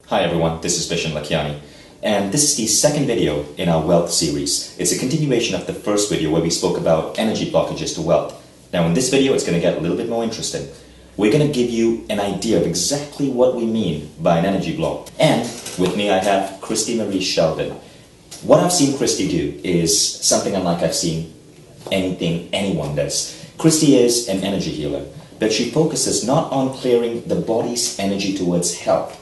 Hi everyone, this is Vishen Lakiani, and this is the second video in our wealth series. It's a continuation of the first video where we spoke about energy blockages to wealth. Now in this video it's going to get a little bit more interesting. We're going to give you an idea of exactly what we mean by an energy block. And with me I have Christy Marie Sheldon. What I've seen Christy do is something unlike I've seen anyone does. Christy is an energy healer, but she focuses not on clearing the body's energy towards health.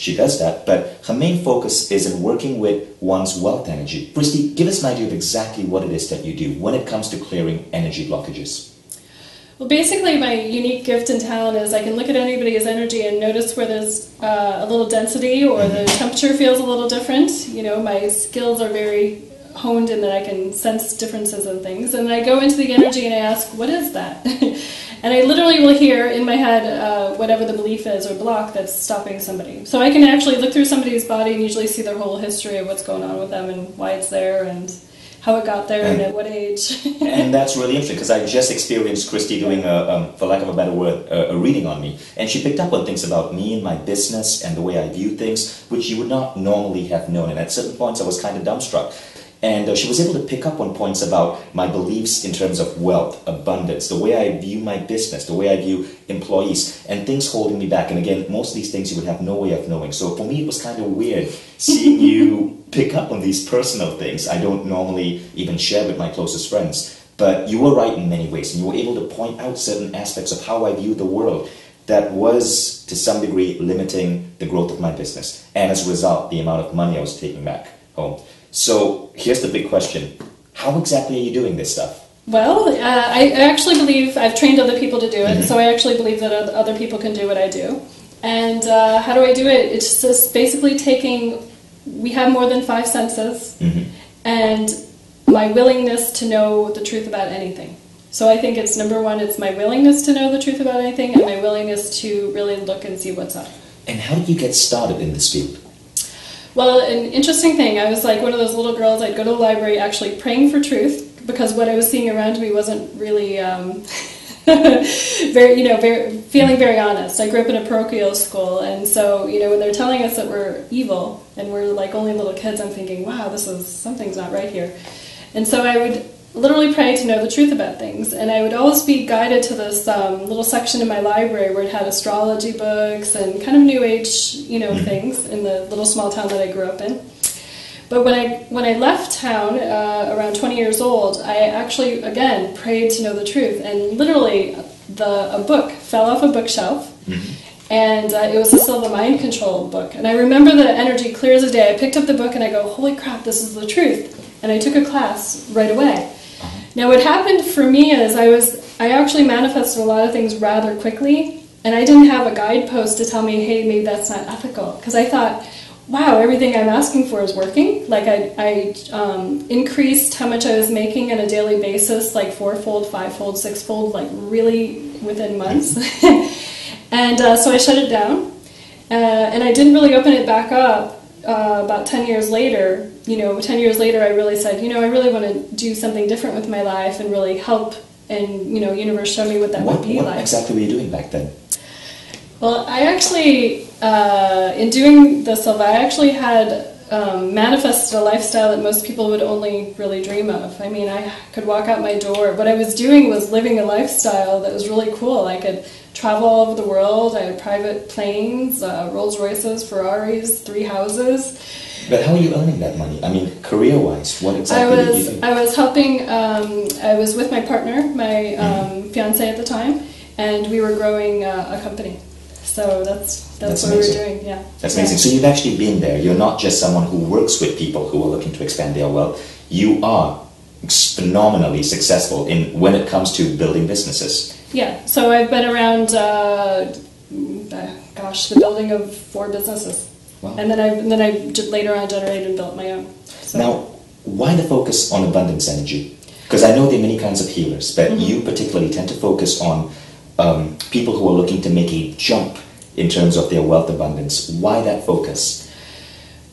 She does that, but her main focus is in working with one's wealth energy. Christy, give us an idea of exactly what it is that you do when it comes to clearing energy blockages. Well, basically my unique gift and talent is I can look at anybody's energy and notice where there's a little density or the temperature feels a little different. You know, my skills are very honed in that I can sense differences in things. And I go into the energy and I ask, what is that? And I literally will hear in my head whatever the belief is or block that's stopping somebody. So I can actually look through somebody's body and usually see their whole history of what's going on with them and why it's there and how it got there and at what age. And that's really interesting because I just experienced Christy doing, for lack of a better word, a reading on me. And she picked up on things about me and my business and the way I view things, which you would not normally have known. And at certain points I was kind of dumbstruck. And she was able to pick up on points about my beliefs in terms of wealth, abundance, the way I view my business, the way I view employees, and things holding me back. And again, most of these things you would have no way of knowing. So for me, it was kind of weird seeing you pick up on these personal things I don't normally even share with my closest friends. But you were right in many ways, and you were able to point out certain aspects of how I view the world that was, to some degree, limiting the growth of my business. And as a result, the amount of money I was taking back home. So here's the big question. How exactly are you doing this stuff? Well, I actually believe I've trained other people to do it, so I actually believe that other people can do what I do. And how do I do it? It's just basically we have more than 5 senses, and my willingness to know the truth about anything. So I think it's number one, it's my willingness to know the truth about anything and my willingness to really look and see what's up. And how did you get started in this field? Well, an interesting thing, I was like one of those little girls, I'd go to the library actually praying for truth, because what I was seeing around me wasn't really feeling very honest. I grew up in a parochial school, and so, when they're telling us that we're evil, and we're like only little kids, I'm thinking, wow, something's not right here. And so I would literally pray to know the truth about things, and I would always be guided to this little section in my library where it had astrology books and kind of new age, things in the little small town that I grew up in. But when I left town around 20 years old, I actually again prayed to know the truth, and literally a book fell off a bookshelf, and it was still the mind control book. And I remember the energy clear as a day. I picked up the book and I go, holy crap, this is the truth. And I took a class right away. Now what happened for me is I actually manifested a lot of things rather quickly, and I didn't have a guidepost to tell me, hey, maybe that's not ethical, because I thought, wow, everything I'm asking for is working. Like I increased how much I was making on a daily basis, like 4-fold, 5-fold, 6-fold, like really within months. And so I shut it down, and I didn't really open it back up. About 10 years later, 10 years later, I really said, I really want to do something different with my life and really help, and, universe show me what that would be like. What exactly were you doing back then? Well, I actually, in doing this, I actually had manifested a lifestyle that most people would only really dream of. I mean, I could walk out my door. What I was doing was living a lifestyle that was really cool. I could travel all over the world. I had private planes, Rolls Royces, Ferraris, 3 houses. But how are you earning that money? I mean, career-wise, what exactly did you do? I was helping, I was with my partner, my fiancé at the time, and we were growing a company. So that's what we were doing, yeah. That's amazing. So you've actually been there. You're not just someone who works with people who are looking to expand their wealth. You are phenomenally successful when it comes to building businesses. Yeah, so I've been around, the building of 4 businesses. Wow. And then I later on generated and built my own. So. Now, why the focus on abundance energy? Because I know there are many kinds of healers, but you particularly tend to focus on people who are looking to make a jump in terms of their wealth abundance. Why that focus?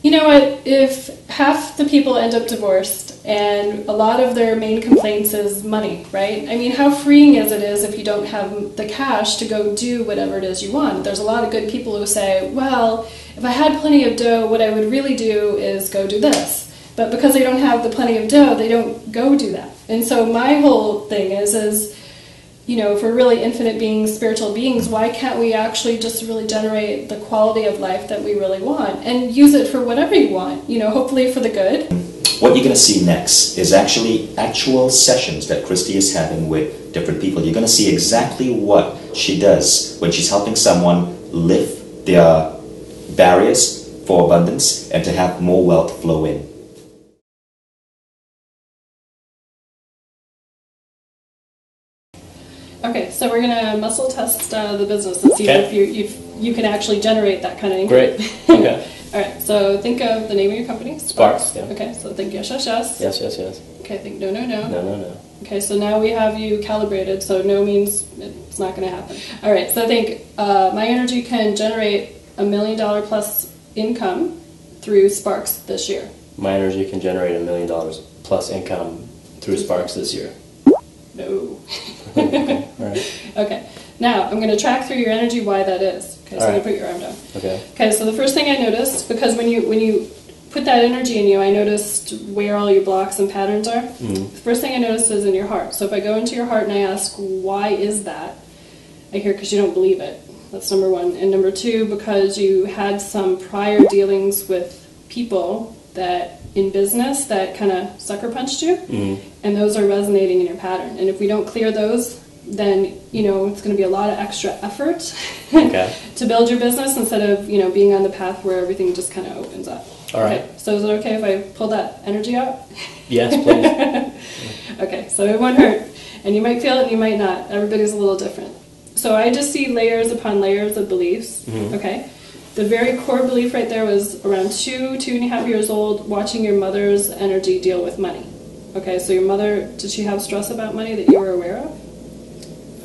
You know what? If half the people end up divorced and a lot of their main complaints is money, right? I mean, how freeing is if you don't have the cash to go do whatever it is you want? There's a lot of good people who say, well, if I had plenty of dough, what I would really do is go do this. But because they don't have the plenty of dough, they don't go do that. And so my whole thing is, you know, if we're really infinite beings, spiritual beings, why can't we actually just really generate the quality of life that we really want and use it for whatever you want, you know, hopefully for the good. What you're going to see next is actually actual sessions that Christy is having with different people. You're going to see exactly what she does when she's helping someone lift their barriers for abundance and to have more wealth flow in. Okay, so we're gonna muscle test the business and see if you can actually generate that kind of income. Great. Okay. All right. So think of the name of your company. Sparks. Yeah. Okay. So think yes, yes, yes. Yes, yes, yes. Okay. Think no, no, no. No, no, no. Okay. So now we have you calibrated. So no means it's not going to happen. All right. So think my energy can generate $1 million plus income through Sparks this year. My energy can generate $1 million plus income through Sparks this year. No. Okay. All right. Okay. Now I'm going to track through your energy why that is. Okay. So I'm going to put your arm down. Okay. Okay. So the first thing I noticed, because when you put that energy in you, I noticed where all your blocks and patterns are. Mm-hmm. The first thing I noticed is in your heart. So if I go into your heart and I ask, why is that? I hear because you don't believe it. That's number one. And number two, because you had some prior dealings with people that in business that kind of sucker punched you, and those are resonating in your pattern. And if we don't clear those, then it's going to be a lot of extra effort to build your business instead of being on the path where everything just kind of opens up. All right. Okay. So is it okay if I pull that energy out? Yes, please. Okay. So it won't hurt, and you might feel it, and you might not. Everybody's a little different. So I just see layers upon layers of beliefs. Mm-hmm. Okay. The very core belief right there was around 2.5 years old, watching your mother's energy deal with money. Okay, so your mother, did she have stress about money that you were aware of?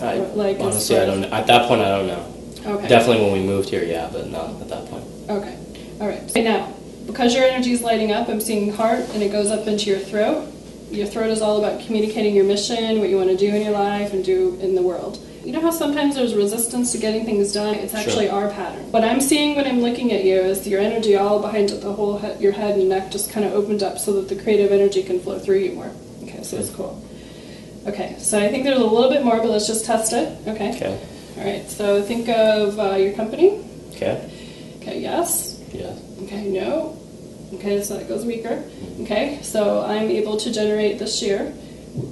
Honestly, I don't know. At that point, I don't know. Okay. Definitely when we moved here, yeah, but not at that point. Okay, all right. So now, because your energy is lighting up, I'm seeing heart, and it goes up into your throat. Your throat is all about communicating your mission, what you want to do in your life and do in the world. You know how sometimes there's resistance to getting things done? It's actually our pattern. What I'm seeing when I'm looking at you is your energy all behind the whole head, your head and neck just kind of opened up so that the creative energy can flow through you more. Okay, so that's cool. Okay, so I think there's a little bit more, but let's just test it. Okay. Okay. All right, so think of your company. Okay. Okay, yes. Yes. Okay, no. Okay, so that goes weaker. Okay, so I'm able to generate this year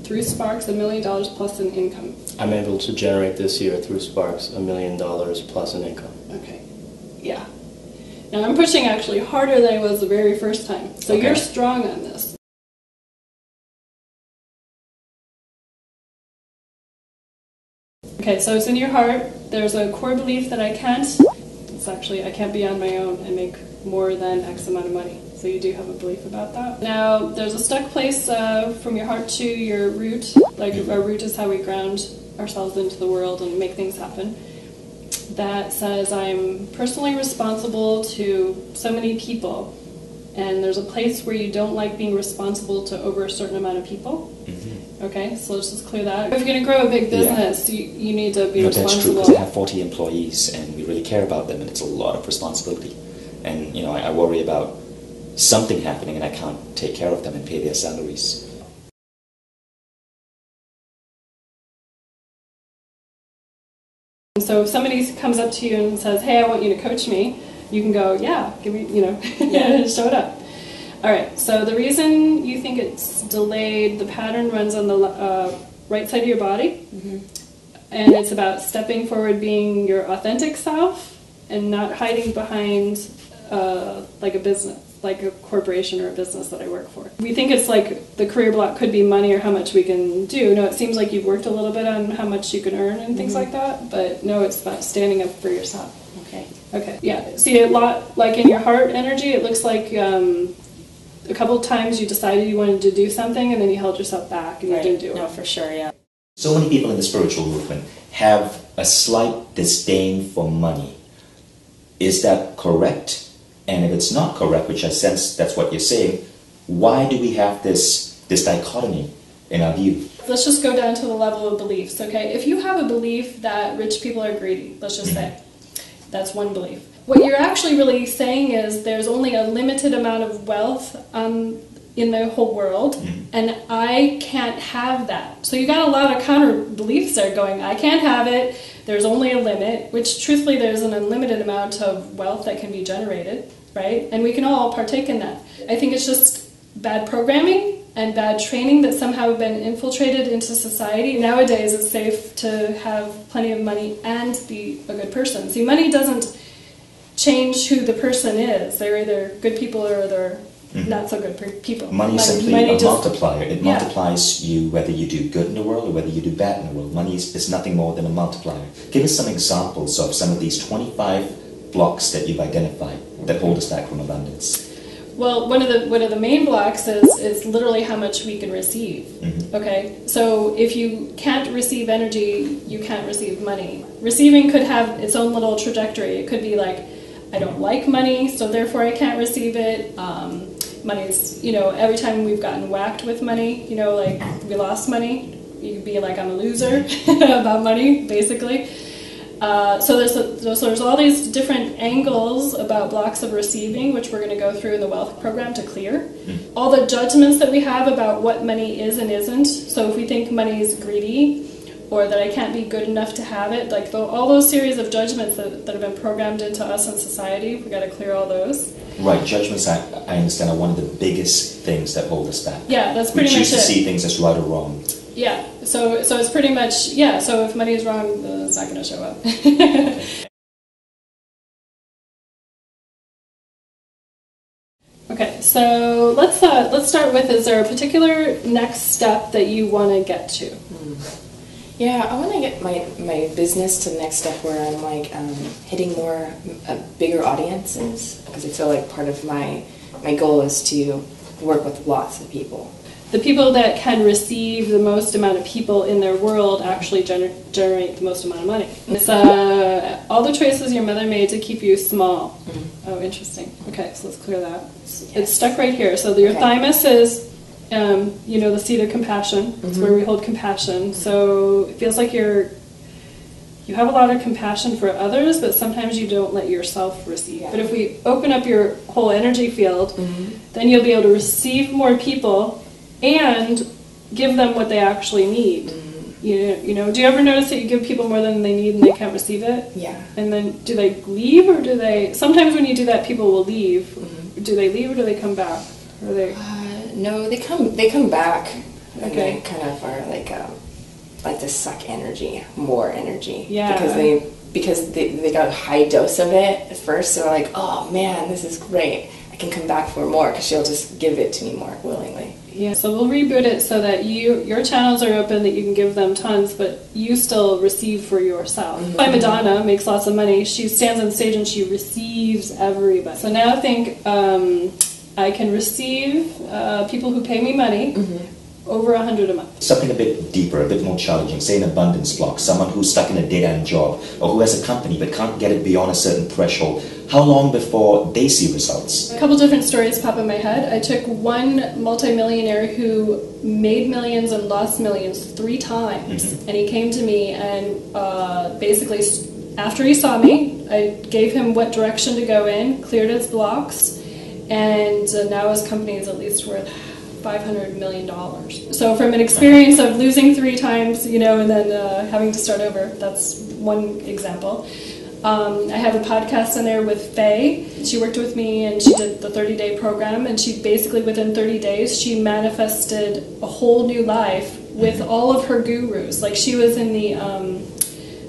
through Sparks $1 million plus in income. I'm able to generate this year through Sparks $1 million plus in income. Okay. Yeah. Now I'm pushing actually harder than I was the very first time. So you're strong on this. Okay, so it's in your heart. There's a core belief that I can't be on my own and make more than X amount of money. So you do have a belief about that. Now, there's a stuck place from your heart to your root. Like our root is how we ground ourselves into the world and make things happen. That says I'm personally responsible to so many people. And there's a place where you don't like being responsible to over a certain amount of people. Mm-hmm. Okay, so let's just clear that. If you're going to grow a big business, you need to be responsible. That's true, because I have 40 employees and we really care about them, and it's a lot of responsibility. And I worry about something happening and I can't take care of them and pay their salaries. So if somebody comes up to you and says, hey, I want you to coach me, you can go, yeah, give me, show it up. All right, so the reason you think it's delayed, the pattern runs on the right side of your body, and it's about stepping forward, being your authentic self, and not hiding behind like a business, like a corporation or a business that I work for. We think it's like the career block could be money or how much we can do. No, it seems like you've worked a little bit on how much you can earn and things like that, but no, it's about standing up for yourself. Okay, yeah. See, a lot, like in your heart energy, it looks like a couple of times you decided you wanted to do something and then you held yourself back and you didn't do it. No, for sure, yeah. So many people in the spiritual movement have a slight disdain for money. Is that correct? And if it's not correct, which I sense that's what you're saying, why do we have this dichotomy in our view? Let's just go down to the level of beliefs, okay? If you have a belief that rich people are greedy, let's just say, that's one belief. What you're actually really saying is there's only a limited amount of wealth in the whole world, and I can't have that. So you got a lot of counter beliefs there going, I can't have it, there's only a limit, which truthfully there's an unlimited amount of wealth that can be generated, right? And we can all partake in that. I think it's just bad programming and bad training that somehow have been infiltrated into society. Nowadays it's safe to have plenty of money and be a good person. See, money doesn't change who the person is. They're either good people or they're not so good people. Money is simply a multiplier. It multiplies you whether you do good in the world or whether you do bad in the world. Money is nothing more than a multiplier. Give us some examples of some of these 25 blocks that you've identified that hold us back from abundance. Well, one of the main blocks is literally how much we can receive. Okay, so if you can't receive energy, you can't receive money. Receiving could have its own little trajectory. It could be like, I don't like money, so therefore I can't receive it. Money's, every time we've gotten whacked with money, like we lost money, you could be like, I'm a loser about money, basically. So there's all these different angles about blocks of receiving, which we're going to go through in the wealth program to clear. All the judgments that we have about what money is and isn't. So if we think money is greedy, or that I can't be good enough to have it, like all those series of judgments that have been programmed into us in society, we've got to clear all those. Right, judgments, I understand, are one of the biggest things that hold us back. Yeah, that's pretty much it. We choose to see things as right or wrong. Yeah, so it's pretty much, so if money is wrong, it's not going to show up. Okay, so let's start with, is there a particular next step that you want to get to? Yeah, I want to get my business to the next step where I'm like hitting more bigger audiences, because I feel like part of my goal is to work with lots of people. The people that can receive the most amount of people in their world actually generate the most amount of money. It's all the choices your mother made to keep you small. Oh, interesting. Okay, so let's clear that. It's stuck right here. So your thymus is, the seat of compassion. It's where we hold compassion. So it feels like you have a lot of compassion for others, but sometimes you don't let yourself receive. But if we open up your whole energy field, then you'll be able to receive more people and give them what they actually need. Do you ever notice that you give people more than they need and they can't receive it? Yeah. And then do they leave, or do they... Sometimes when you do that, people will leave. Do they leave or do they come back? Or they... No, they come back. Okay. And they kind of are like to suck energy, more energy. Yeah. Because they got a high dose of it at first, so they're like, oh man, this is great. I can come back for more, because she'll just give it to me more willingly. Yeah, so we'll reboot it so that your channels are open, that you can give them tons, but you still receive for yourself. By Madonna makes lots of money. She stands on stage and she receives everybody. So now think, I can receive people who pay me money, over 100 a month. Something a bit deeper, a bit more challenging, say an abundance block, someone who's stuck in a dead-end job, or who has a company but can't get it beyond a certain threshold. How long before they see results? A couple different stories pop in my head. I took one multimillionaire who made millions and lost millions 3 times, and he came to me and basically after he saw me, I gave him what direction to go in, cleared his blocks, and now his company is at least worth $500 million. So from an experience of losing 3 times, and then having to start over, that's one example. I have a podcast in there with Faye. She worked with me and she did the 30-day program, and she basically within 30 days she manifested a whole new life with all of her gurus. Like, she was in the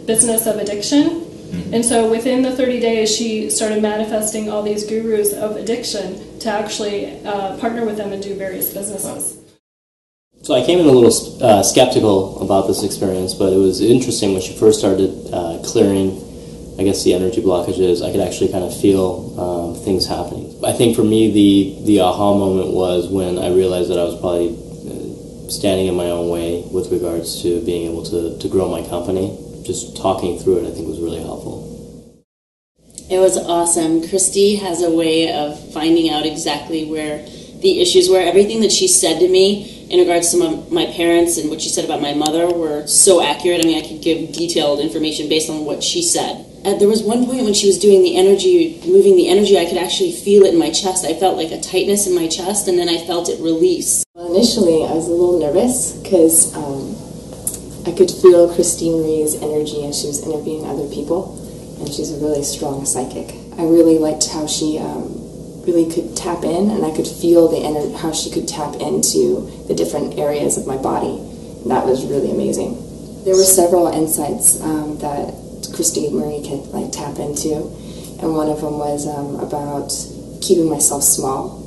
business of addiction, and so within the 30 days she started manifesting all these gurus of addiction to actually partner with them and do various businesses. So I came in a little skeptical about this experience, but it was interesting when she first started clearing, I guess, the energy blockages. I could actually kind of feel things happening. I think for me the aha moment was when I realized that I was probably standing in my own way with regards to being able to grow my company. Just talking through it, I think, was really helpful. It was awesome. Christy has a way of finding out exactly where the issues were. Everything that she said to me in regards to my parents and what she said about my mother were so accurate. I mean, I could give detailed information based on what she said. There was one point when she was doing the energy, moving the energy, I could actually feel it in my chest. I felt like a tightness in my chest, and then I felt it release. Well, initially, I was a little nervous because I could feel Christine Marie's energy as she was interviewing other people, and she's a really strong psychic. I really liked how she really could tap in, and I could feel how she could tap into the different areas of my body. And that was really amazing. There were several insights that Christine Marie could tap into, and one of them was about keeping myself small,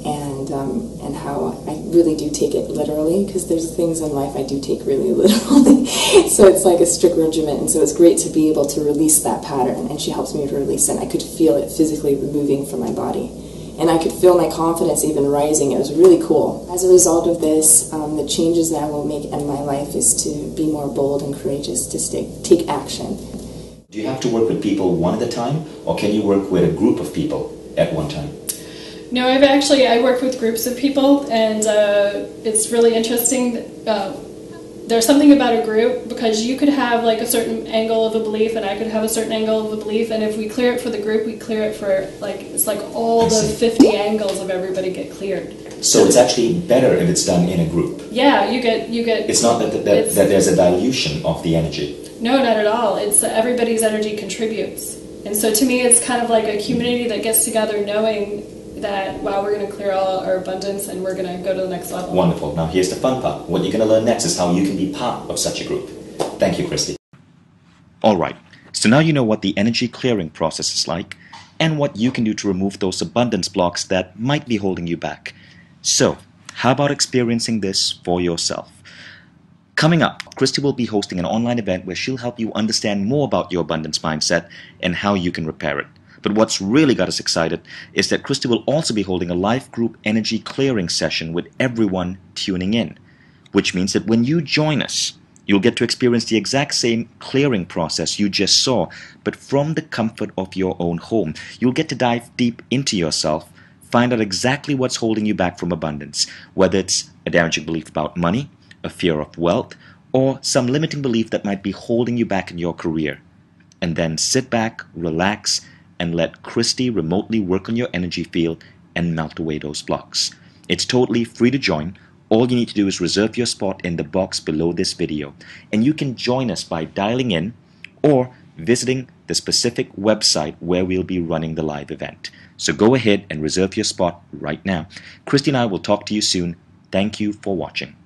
and how I really do take it literally, because there's things in life I do take really literally. So it's like a strict regimen, and so it's great to be able to release that pattern, and she helps me to release it. And I could feel it physically removing from my body, and I could feel my confidence even rising. It was really cool. As a result of this, the changes that I will make in my life is to be more bold and courageous, to take action. Do you have to work with people one at a time, or can you work with a group of people at one time? No, I work with groups of people, and it's really interesting. There's something about a group, because you could have like a certain angle of a belief, and I could have a certain angle of a belief, and if we clear it for the group, we clear it for it's like all the 50 angles of everybody get cleared. So it's actually better if it's done in a group. Yeah, you get. It's not that there's a dilution of the energy. No, not at all. It's everybody's energy contributes, and so to me, it's kind of like a community that gets together, knowing that, wow, we're going to clear all our abundance and we're going to go to the next level. Wonderful. Now here's the fun part. What you're going to learn next is how you can be part of such a group. Thank you, Christy. Alright, so now you know what the energy clearing process is like and what you can do to remove those abundance blocks that might be holding you back. So, how about experiencing this for yourself? Coming up, Christy will be hosting an online event where she'll help you understand more about your abundance mindset and how you can repair it. But what's really got us excited is that Christy will also be holding a live group energy clearing session with everyone tuning in, which means that when you join us, you'll get to experience the exact same clearing process you just saw, but from the comfort of your own home. You'll get to dive deep into yourself, find out exactly what's holding you back from abundance, whether it's a damaging belief about money, a fear of wealth, or some limiting belief that might be holding you back in your career. And then sit back, relax, and let Christy remotely work on your energy field and melt away those blocks. It's totally free to join. All you need to do is reserve your spot in the box below this video. And you can join us by dialing in or visiting the specific website where we'll be running the live event. So go ahead and reserve your spot right now. Christy and I will talk to you soon. Thank you for watching.